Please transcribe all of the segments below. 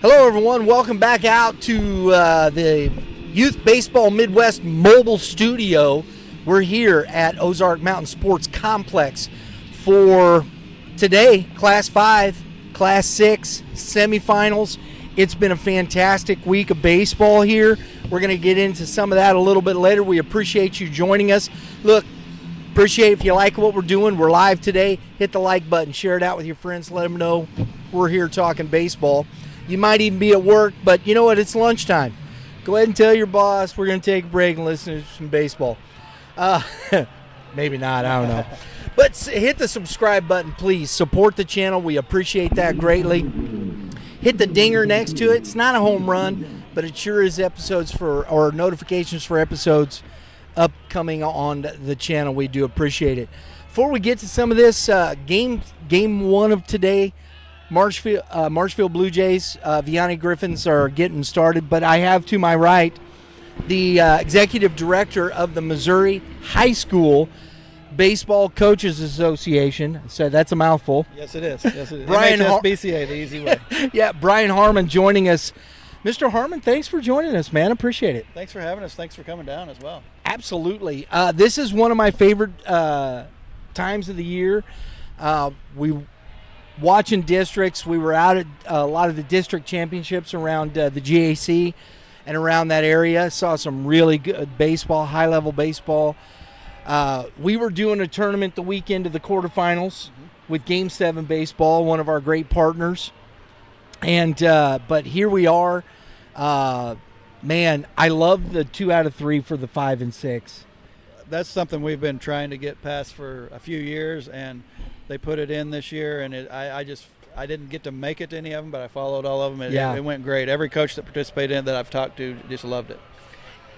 Hello, everyone. Welcome back out to the Youth Baseball Midwest mobile studio. We're here at Ozark Mountain Sports Complex for today, Class 5, Class 6 semifinals. It's been a fantastic week of baseball here. We're going to get into some of that a little bit later. We appreciate you joining us. Look, appreciate if you like what we're doing. We're live today. Hit the like button. Share it out with your friends. Let them know we're here talking baseball. You might even be at work, but you know what? It's lunchtime. Go ahead and tell your boss we're going to take a break and listen to some baseball. Maybe not. I don't know. But hit the subscribe button, please. Support the channel. We appreciate that greatly. Hit the dinger next to it. It's not a home run, but it sure is notifications for episodes upcoming on the channel. We do appreciate it. Before we get to some of this, game one of today, Marshfield Blue Jays, Vianney Griffins are getting started, but I have to my right the executive director of the Missouri High School Baseball Coaches Association. So that's a mouthful. Yes, it is. Yes, it is. Brian MSHSAA, the easy way. Yeah, Brian Harmon joining us. Mr. Harmon, thanks for joining us, man. Appreciate it. Thanks for having us. Thanks for coming down as well. Absolutely. This is one of my favorite times of the year. We watching districts. We were out at a lot of the district championships around the GAC and around that area. Saw some really good baseball, high-level baseball. We were doing a tournament the weekend of the quarterfinals with Game 7 Baseball, one of our great partners. And but here we are. Man, I love the 2 out of 3 for the 5 and 6. That's something we've been trying to get past for a few years, and they put it in this year, and I didn't get to make it to any of them, but I followed all of them. It went great. Every coach that participated in it that I've talked to just loved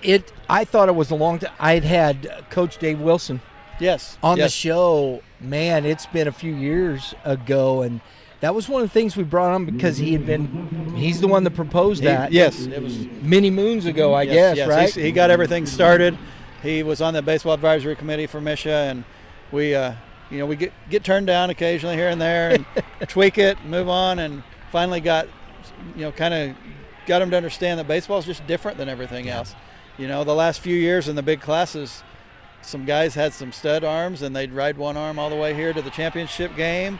it. I thought it was a long time. I'd had Coach Dave Wilson on the show. Man, it's been a few years ago, and that was one of the things we brought on because he's the one that proposed that. Yes, it was many moons ago, I guess, right? He got everything started. He was on the baseball advisory committee for MSHSAA, and we get turned down occasionally here and there and tweak it, move on, and finally got him to understand that baseball is just different than everything else. The last few years in the big classes, some guys had some stud arms, and they'd ride one arm all the way here to the championship game.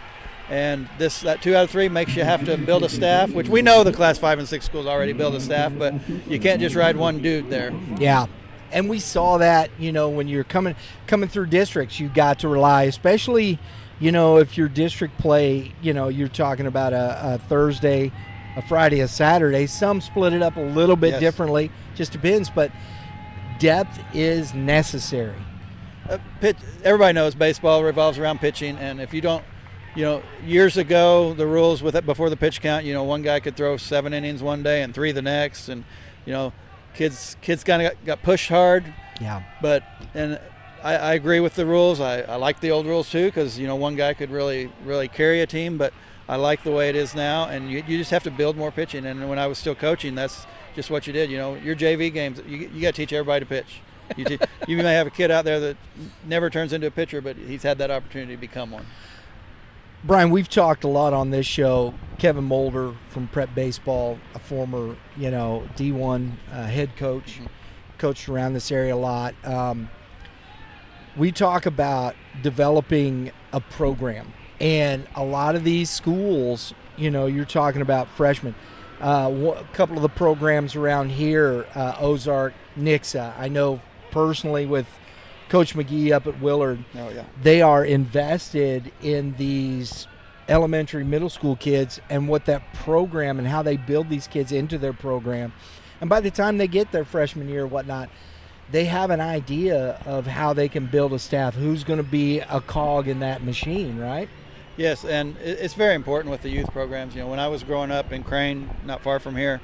And that 2 out of 3 makes you have to build a staff, which we know the Class 5 and 6 schools already build a staff, but you can't just ride one dude there. Yeah. And we saw that, when you're coming through districts, you got to rely, especially, if your district play, you're talking about a Thursday, a Friday, a Saturday. Some split it up a little bit differently, just depends, but depth is necessary. Everybody knows baseball revolves around pitching, and if you don't, years ago, the rules with it before the pitch count, one guy could throw 7 innings one day and 3 the next, and, kids kind of got pushed hard. Yeah. But I agree with the rules. I like the old rules too, because one guy could really carry a team. But I like the way it is now, and you just have to build more pitching. And when I was still coaching, that's just what you did. Your JV games, you got to teach everybody to pitch. You may have a kid out there that never turns into a pitcher, but he's had that opportunity to become one. Brian, we've talked a lot on this show. Kevin Mulder from Prep Baseball, a former, D1 head coach, coached around this area a lot. We talk about developing a program, and a lot of these schools, you're talking about freshmen. A couple of the programs around here, Ozark, Nixa, I know personally with Coach McGee up at Willard, they are invested in these elementary, middle school kids and what that program and how they build these kids into their program. And by the time they get their freshman year or whatnot, they have an idea of how they can build a staff, who's going to be a cog in that machine, right? Yes, and it's very important with the youth programs. When I was growing up in Crane, not far from here,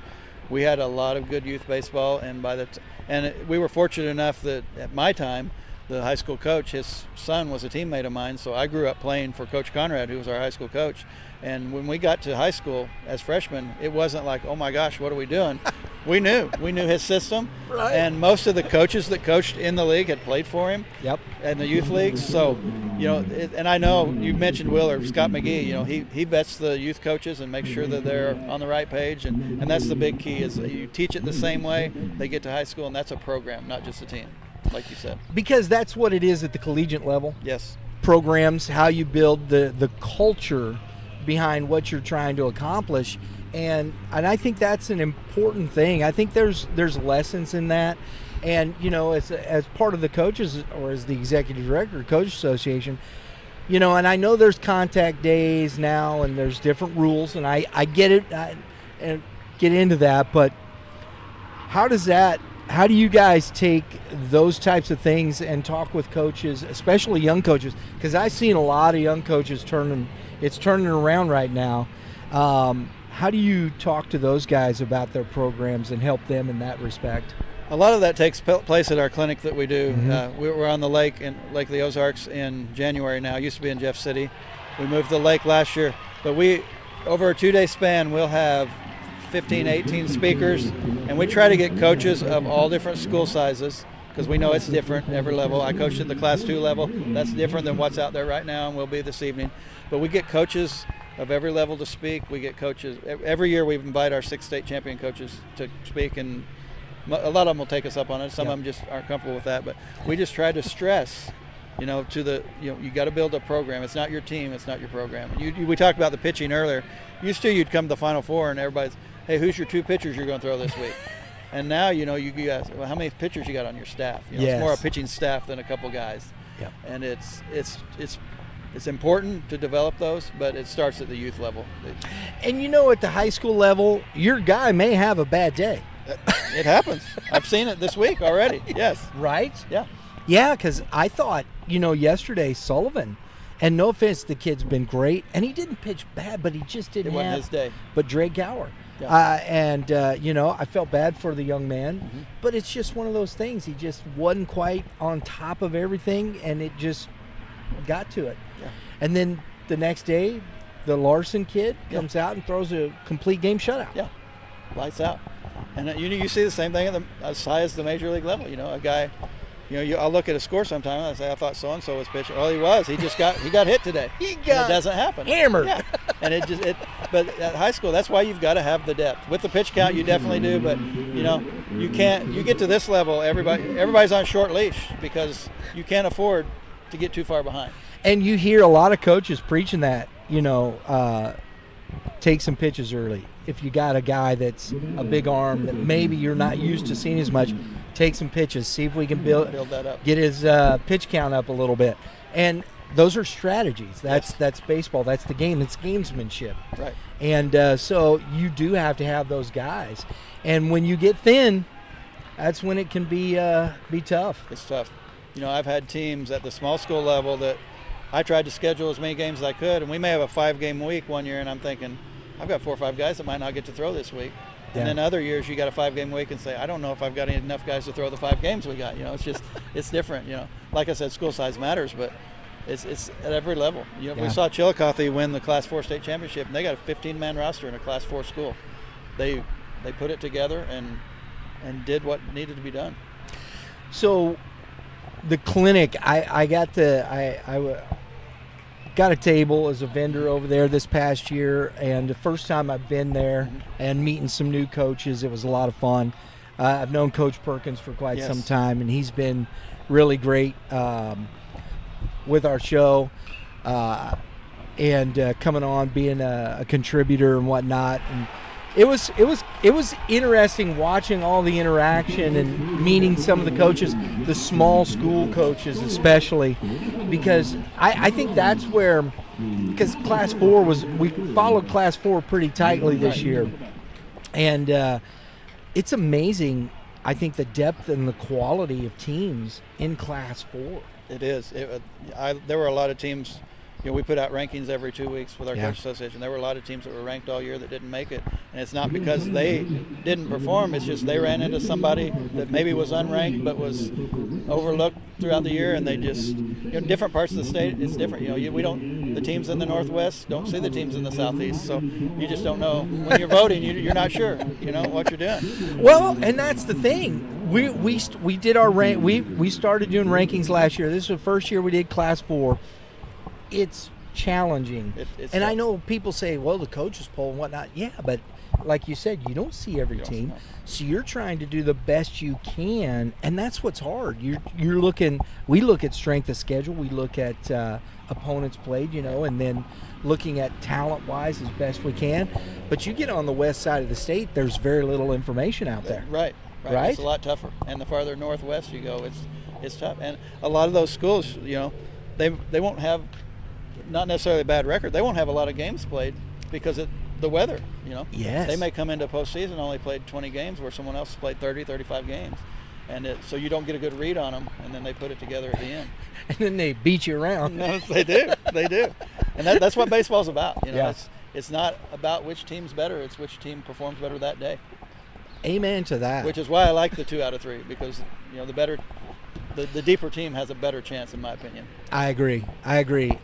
we had a lot of good youth baseball, and we were fortunate enough that at my time, the high school coach, his son was a teammate of mine, so I grew up playing for Coach Conrad, who was our high school coach. And when we got to high school as freshmen, it wasn't like, oh my gosh, what are we doing? We knew his system, right. And most of the coaches that coached in the league had played for him. Yep. And the youth leagues. So, and I know you mentioned Will or Scott McGee. He vets the youth coaches and makes sure that they're on the right page, and that's the big key is you teach it the same way they get to high school, and that's a program, not just a team, like you said. Because that's what it is at the collegiate level. Yes. Programs, how you build the culture behind what you're trying to accomplish, and I think that's an important thing. I think there's lessons in that, and as part of the coaches or as the executive director of Coach Association, and I know there's contact days now and there's different rules, and I get it and get into that, but how do you guys take those types of things and talk with coaches, especially young coaches? Because I've seen a lot of young coaches turning around right now. How do you talk to those guys about their programs and help them in that respect? A lot of that takes place at our clinic that we do. Mm-hmm. We're on the lake in Lake of the Ozarks in January now. It used to be in Jeff City. We moved the lake last year, but over a 2-day span, we'll have 15, 18 speakers, and we try to get coaches of all different school sizes because we know it's different every level. I coached at the Class 2 level. That's different than what's out there right now and will be this evening. But we get coaches of every level to speak. We get coaches. Every year we invite our 6 state champion coaches to speak, and a lot of them will take us up on it. Some of them just aren't comfortable with that. But we just try to stress, you got to build a program. It's not your team. It's not your program. We talked about the pitching earlier. Used to, you'd come to the Final Four and everybody's, hey, who's your 2 pitchers you're going to throw this week? And now, you guys, well, how many pitchers you got on your staff? Yes. It's more a pitching staff than a couple guys. Yep. And it's important to develop those, but it starts at the youth level. And at the high school level, your guy may have a bad day. It happens. I've seen it this week already. Yes. Right? Yeah. Yeah, because I thought, yesterday Sullivan, and no offense, the kid's been great, and he didn't pitch bad, but he just didn't wasn't his day. But Drake Gower. Yeah. I felt bad for the young man, Mm-hmm. but it's just one of those things. He just wasn't quite on top of everything, and it just got to it. Yeah. And then the next day, the Larson kid comes out and throws a complete game shutout. Yeah, lights out. And you see the same thing as high as the major league level. A guy, I'll look at a score sometime and I say, I thought so and so was pitching. Well, he was. He got hit today. It doesn't happen. Hammered. Yeah. And but at high school, that's why you've got to have the depth. With the pitch count, you definitely do. But you can't. You get to this level, everybody's on short leash because you can't afford to get too far behind. And you hear a lot of coaches preaching that, take some pitches early. If you got a guy that's a big arm that maybe you're not used to seeing as much, take some pitches, see if we can build that up, get his pitch count up a little bit. And those are strategies. That's baseball. That's the game. It's gamesmanship. Right. And so you do have to have those guys. And when you get thin, that's when it can be tough. It's tough. I've had teams at the small school level that I tried to schedule as many games as I could, and we may have a 5-game week one year, and I'm thinking, I've got 4 or 5 guys that might not get to throw this week. Yeah. And then other years you got a 5-game week and say, I don't know if I've got enough guys to throw the 5 games we got. It's different. Like I said, school size matters, but it's at every level. We saw Chillicothe win the Class 4 state championship, and they got a 15-man roster in a Class 4 school. They put it together and did what needed to be done. So the clinic, I got a table as a vendor over there this past year, and the first time I've been there and meeting some new coaches, it was a lot of fun. I've known Coach Perkins for quite some time, and he's been really great with our show and coming on, being a contributor and whatnot. And it was interesting watching all the interaction and meeting some of the coaches, the small school coaches especially, because I think that's where, because Class 4 we followed Class 4 pretty tightly this year, and it's amazing, I think, the depth and the quality of teams in Class 4. It is. There were a lot of teams we put out rankings every 2 weeks with our Yeah. coach association. There were a lot of teams that were ranked all year that didn't make it, and it's not because they didn't perform. It's just they ran into somebody that maybe was unranked but was overlooked throughout the year, and they just different parts of the state. It's different. We don't. The teams in the Northwest don't see the teams in the Southeast, so you just don't know when you're voting. You're not sure. What you're doing. Well, and that's the thing. We did our rank. We started doing rankings last year. This is the first year we did Class 4. It's challenging. It's and tough. I know people say, well, the coaches poll and whatnot. Yeah, but like you said, you don't see every team. know. So you're trying to do the best you can, and that's what's hard. You're looking. We look at strength of schedule. We look at opponents played, and then looking at talent-wise as best we can. But you get on the west side of the state, there's very little information out there. Right. Right? It's a lot tougher. And the farther northwest you go, it's tough. And a lot of those schools, they won't have, not necessarily a bad record, they won't have a lot of games played because of the weather, Yes. They may come into postseason only played 20 games where someone else played 30, 35 games. And so you don't get a good read on them, and then they put it together at the end. And then they beat you around. No, they do. And that's what baseball's about. Yeah. It's not about which team's better, it's which team performs better that day. Amen to that. Which is why I like the 2 out of 3, because the deeper team has a better chance, in my opinion. I agree.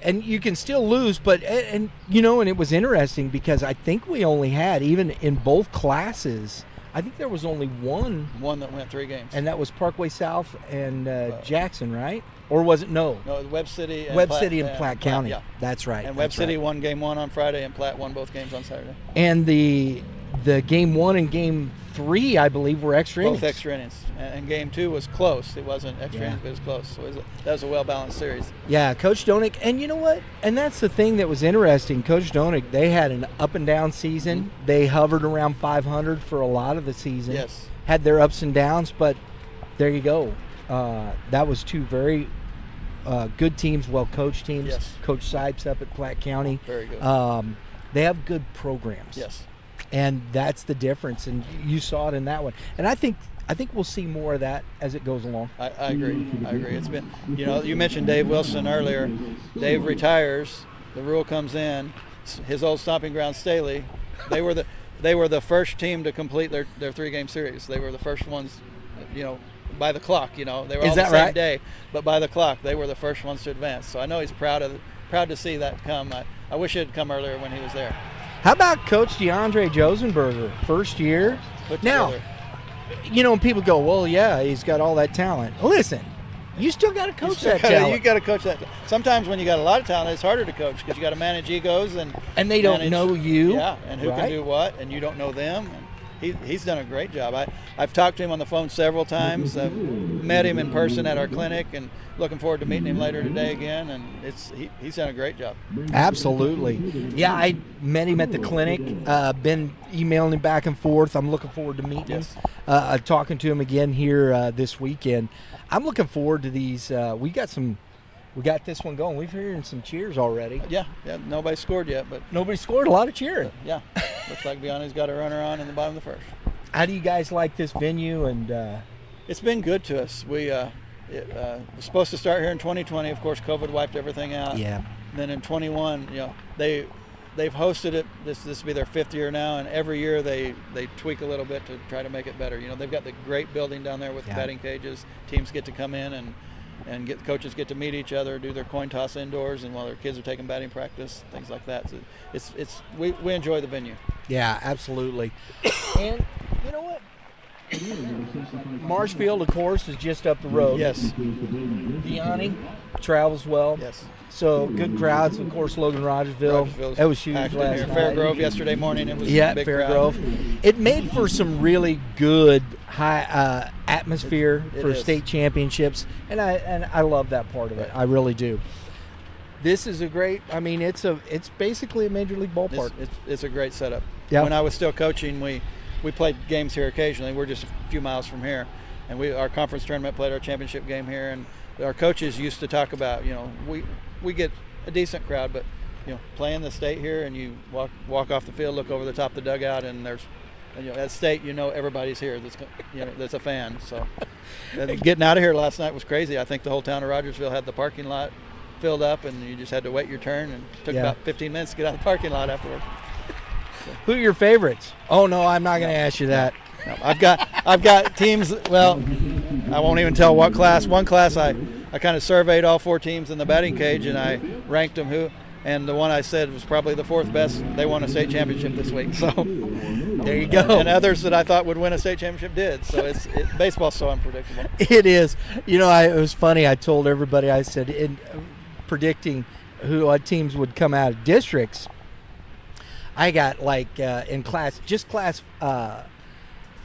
And you can still lose, but and it was interesting because I think we only had, even in both classes, I think there was only one that went 3 games, and that was Parkway South and Jackson, right? Or was it no? No, Webb City and Platte County. Yeah. That's right. And Webb City won game 1 on Friday, and Platte won both games on Saturday. And the game 1 and game 3, I believe, were extra innings. Both extra innings. And game 2 was close. It wasn't extra innings, but it was close. So that was a well-balanced series. Yeah, Coach Donick. And you know what? And that's the thing that was interesting. Coach Donick, they had an up-and-down season. Mm-hmm. They hovered around 500 for a lot of the season. Yes. Had their ups and downs, but there you go. That was 2 very good teams, well-coached teams. Yes. Coach Sipes up at Platte County. Very good. They have good programs. Yes. And that's the difference, and you saw it in that one. And I think we'll see more of that as it goes along. I agree. It's been, you mentioned Dave Wilson earlier. Dave retires. The rule comes in. His old stomping ground, Staley. They were the first team to complete their 3-game series. They were the first ones, by the clock. They were all the same day, but by the clock, they were the first ones to advance. So I know he's proud to see that come. I wish it had come earlier when he was there. How about Coach DeAndre Josenberger, first year? Now, people go, well, yeah, he's got all that talent. Listen, you still got to coach that talent. You got to coach that. Sometimes when you got a lot of talent, it's harder to coach because you got to manage egos and they don't know you. Yeah, and who can do what, and you don't know them. And he's done a great job. I've talked to him on the phone several times. I've met him in person at our clinic, and looking forward to meeting him later today again. And he's done a great job. Absolutely. Yeah, I met him at the clinic. Been emailing him back and forth. I'm looking forward to meeting him. Talking to him again here this weekend. I'm looking forward to these. We got this one going. We've heard some cheers already. Yeah. Nobody scored yet, but nobody scored. A lot of cheering. Yeah. Looks like Vianney's got a runner on in the bottom of the first. How do you guys like this venue? And it's been good to us. We was supposed to start here in 2020. Of course, COVID wiped everything out. Yeah. And then in 21, they've hosted it. This will be their 5th year now, and every year they tweak a little bit to try to make it better. They've got the great building down there with batting cages. Teams get to come in and coaches get to meet each other, do their coin toss indoors, and while their kids are taking batting practice, things like that. So we enjoy the venue. Yeah, absolutely. And you know what? Marshfield, of course, is just up the road. Yes. Vianney travels well. Yes. So good crowds, of course. Logan Rogersville. That was huge last night. Fairgrove yesterday morning. It was a big Fairgrove. Crowd. It made for some really good high atmosphere for state championships, and I love that part of it. I really do. This is a great. I mean, it's basically a major league ballpark. It's a great setup. Yeah. When I was still coaching, we played games here occasionally. We're just a few miles from here, and our conference tournament played our championship game here, and our coaches used to talk about, we get a decent crowd, but playing the state here, and you walk off the field, look over the top of the dugout, and there's at state, everybody's here that's a fan. So getting out of here last night was crazy. I think the whole town of Rogersville had the parking lot filled up, and you just had to wait your turn, and it took about 15 minutes to get out of the parking lot afterward. Who are your favorites? Oh no, I'm not going to ask you that. No, I've got teams. Well, I won't even tell what class. One class I kind of surveyed all 4 teams in the batting cage, and I ranked them and the one I said was probably the 4th best. They won a state championship this week. So there you go. And others that I thought would win a state championship did. So baseball's so unpredictable. It is. You know, it was funny. I told everybody. I said in predicting what teams would come out of districts. I got like in class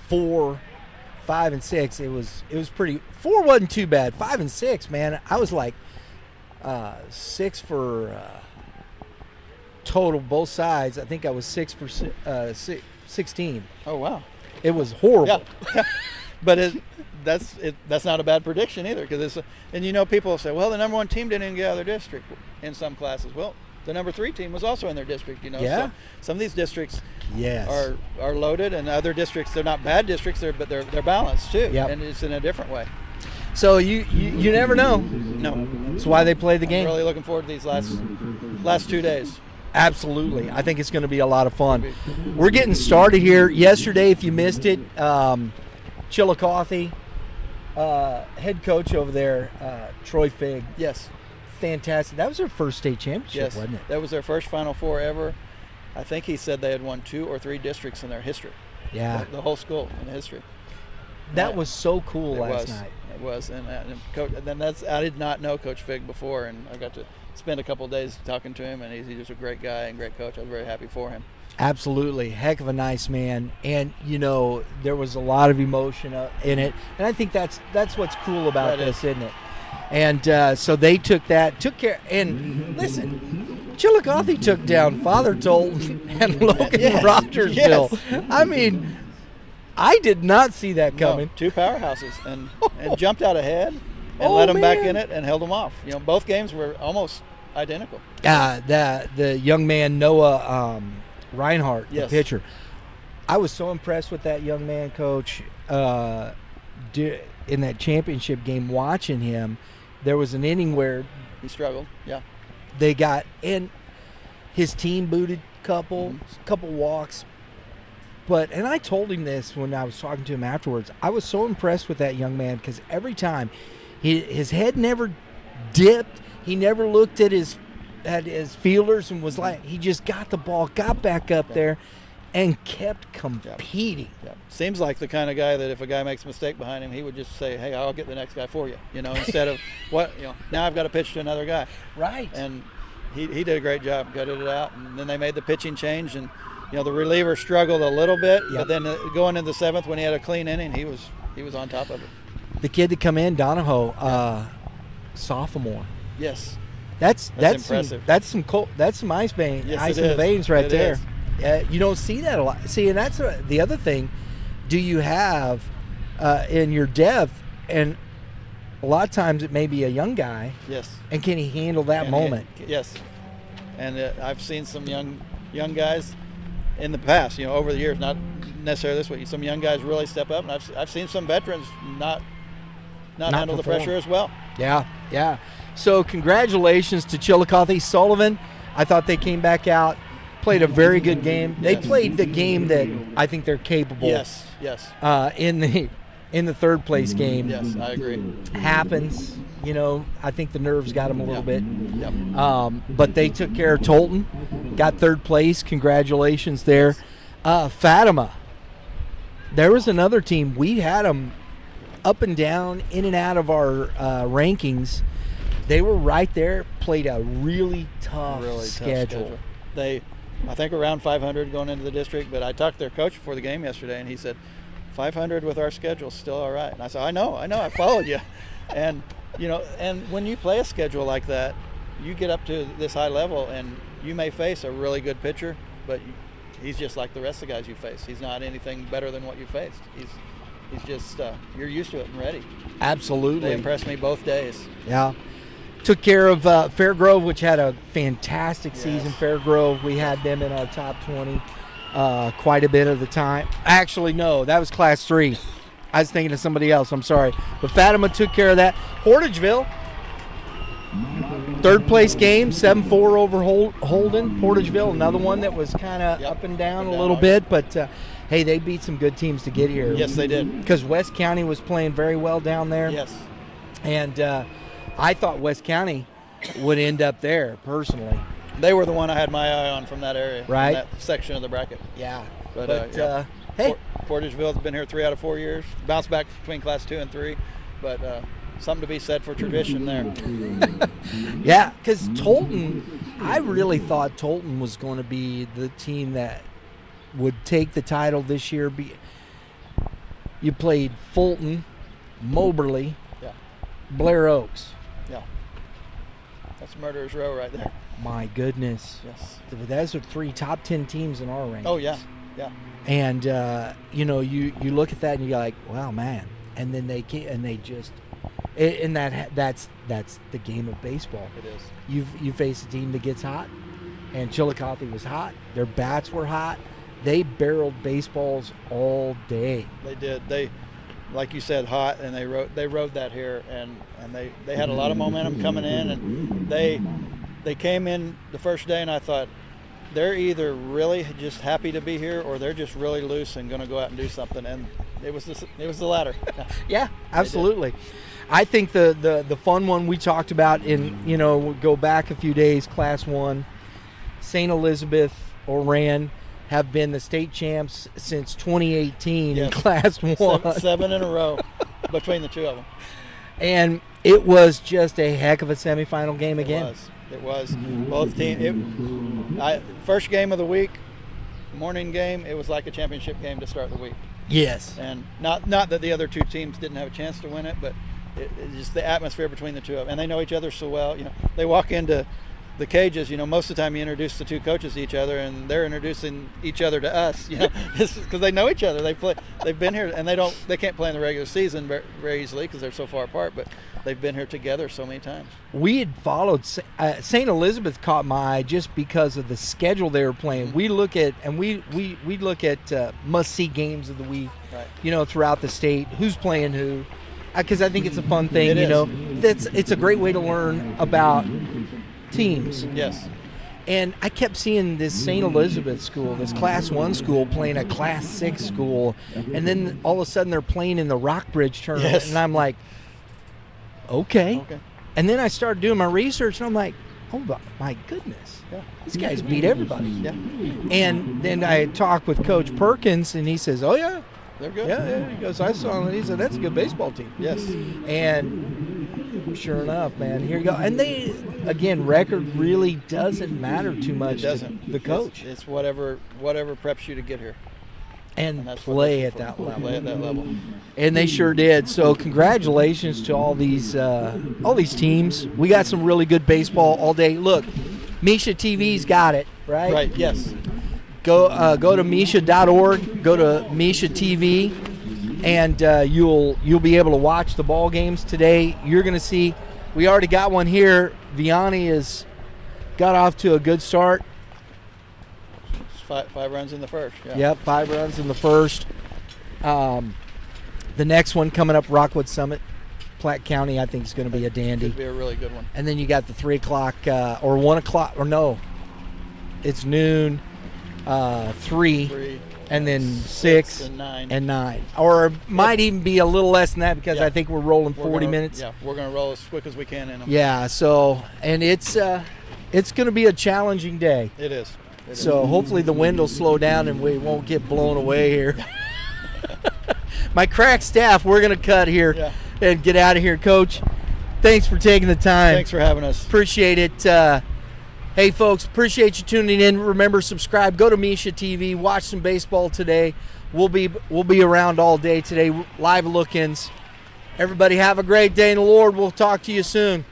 4, 5, and 6. It was pretty. 4 wasn't too bad. 5 and 6, man. I was like 6 for total both sides. I think I was 6 for 16. Oh wow! It was horrible. Yeah. But that's not a bad prediction either, because people say, well, the number 1 team didn't even get out of their district in some classes. Well, the number 3 team was also in their district. Yeah. So some of these districts are loaded, and other districts, they're not bad districts, but they're balanced too. Yep. And it's in a different way. So you never know. No. That's why they play the game. I'm really looking forward to these last 2 days. Absolutely. I think it's going to be a lot of fun. We're getting started here. Yesterday, if you missed it, Chillicothe, head coach over there, Troy Figg. Yes. Fantastic. That was their first state championship, wasn't it? That was their first Final Four ever. I think he said they had won 2 or 3 districts in their history. Yeah. The whole school in history. That was so cool last night. It was. And Coach, I did not know Coach Figg before, and I got to spend a couple of days talking to him, and he's just a great guy and great coach. I was very happy for him. Absolutely. Heck of a nice man. And, there was a lot of emotion in it. And I think that's what's cool about this, isn't it? And so they took care. And listen, Chillicothe took down Father Tolton and Logan Rogersville. Yes. I mean, I did not see that coming. No, 2 powerhouses and jumped out ahead and let them back in it and held them off. Both games were almost identical. The young man, Noah Reinhardt, the pitcher. I was so impressed with that young man, Coach. In that championship game, watching him, there was an inning where he struggled. Yeah, they got in. His team booted couple walks, and I told him this when I was talking to him afterwards. I was so impressed with that young man because every time his head never dipped. He never looked at his fielders and was like, he just got the ball, got back up there, and kept competing. Yep. Seems like the kind of guy that if a guy makes a mistake behind him, he would just say, hey, I'll get the next guy for you, instead of now I've got to pitch to another guy. Right. And he did a great job, gutted it out, and then they made the pitching change, and the reliever struggled a little bit, but then going into the 7th when he had a clean inning, he was on top of it. The kid that come in, Donahoe, sophomore. Yes. That's impressive. That's some ice in the veins right there. You don't see that a lot. See, and that's the other thing. Do you have in your depth, and a lot of times it may be a young guy. Yes. And can he handle that moment? Yes. And I've seen some young guys in the past, over the years, not necessarily this way. Some young guys really step up, and I've seen some veterans not handle the pressure as well. Yeah. So congratulations to Chillicothe. Sullivan, I thought they came back out, played a very good game. They played the game that I think they're capable. Yes. In the 3rd place game. Yes, I agree. Happens. I think the nerves got them a little bit. Yep. But they took care of Tolton, got 3rd place. Congratulations there. Fatima. There was another team. We had them up and down, in and out of our rankings. They were right there, played a really tough schedule. I think around 500 going into the district, but I talked to their coach before the game yesterday, and he said, 500 with our schedule is still all right. And I said, I know, I followed you. And, and when you play a schedule like that, you get up to this high level, and you may face a really good pitcher, but he's just like the rest of the guys you face. He's not anything better than what you faced. He's just, you're used to it and ready. Absolutely. They impressed me both days. Yeah. Took care of Fairgrove, which had a fantastic season. Fairgrove, we had them in our top 20 quite a bit of the time. Actually, no, that was Class 3. I was thinking of somebody else. I'm sorry. But Fatima took care of that. Portageville, third place game, 7-4 over Holden. Portageville, another one that was kind of up and down a little bit, but hey, they beat some good teams to get here. Yes, they did. Because West County was playing very well down there. Yes. And I thought West County would end up there, personally. They were the one I had my eye on from that area, right? That section of the bracket. Yeah. But hey, Portageville has been here 3 out of 4 years. Bounced back between Class 2 and 3, but something to be said for tradition there. Yeah, because Tolton, I really thought Tolton was going to be the team that would take the title this year. You played Fulton, Moberly, Blair Oaks. Yeah. That's Murderer's Row right there. My goodness. Yes. Those are 3 top 10 teams in our rankings. Oh, yeah. Yeah. And, you look at that and you're like, wow, man. And then that's the game of baseball. It is. You face a team that gets hot, and Chillicothe was hot. Their bats were hot. They barreled baseballs all day. They did. They, like you said, hot, and they rode that here, and they had a lot of momentum coming in, and they came in the first day, and I thought, they're either really just happy to be here, or they're just really loose and going to go out and do something. And it was the latter. Yeah, absolutely. I think the fun one we talked about we'll go back a few days. Class 1, St. Elizabeth, Oran have been the state champs since 2018 in Class 1. Seven in a row between the two of them. And it was just a heck of a semifinal game again. It was. Both teams. First game of the week, morning game, it was like a championship game to start the week. Yes. And not that the other two teams didn't have a chance to win it, but it's just the atmosphere between the two of them. And they know each other so well. They walk into the cages, most of the time you introduce the two coaches to each other, and they're introducing each other to us, because they know each other. They've been here, and they can't play in the regular season very easily because they're so far apart, but they've been here together so many times. We had followed St. Elizabeth caught my eye just because of the schedule they were playing. Mm-hmm. We look at must-see games of the week, right, throughout the state, who's playing who, because I think it's a fun thing. It's a great way to learn about teams. Yes. And I kept seeing this St. Elizabeth school, this Class 1 school, playing a Class 6 school, and then all of a sudden they're playing in the Rockbridge tournament, yes, and I'm like, okay. And then I started doing my research, and I'm like, oh my goodness, these guys beat everybody. Yeah. And then I talked with Coach Perkins, and he says, oh yeah, they're good. Yeah. He goes, I saw them. He said, that's a good baseball team. Yes. And sure enough, man, here you go. And they, again, record really doesn't matter too much. It doesn't. To the coach. It's whatever preps you to get here. And play at that level. Play at that level. And they sure did. So congratulations to all these teams. We got some really good baseball all day. Look, Misha TV's got it, right? Right, yes. Go to Misha.org, go to Misha TV, and you'll be able to watch the ball games today. You're going to see, we already got one here. Vianney has got off to a good start. Five runs in the first. Yeah. Yep, 5 runs in the first. The next one coming up, Rockwood Summit, Platte County, I think is going to be a dandy. Could be a really good one. And then you got the 3 o'clock or 1 o'clock, or no, it's noon, 3, and then 6 and 9. Or might even be a little less than that because I think we're rolling 40 minutes. Yeah, we're going to roll as quick as we can in them. Yeah, so, and it's going to be a challenging day. It is. So hopefully the wind will slow down and we won't get blown away here. My crack staff, we're going to cut here and get out of here. Coach, thanks for taking the time. Thanks for having us. Appreciate it. Hey, folks, appreciate you tuning in. Remember, subscribe. Go to Misha TV. Watch some baseball today. We'll be around all day today. Live look-ins. Everybody have a great day in the Lord. We'll talk to you soon.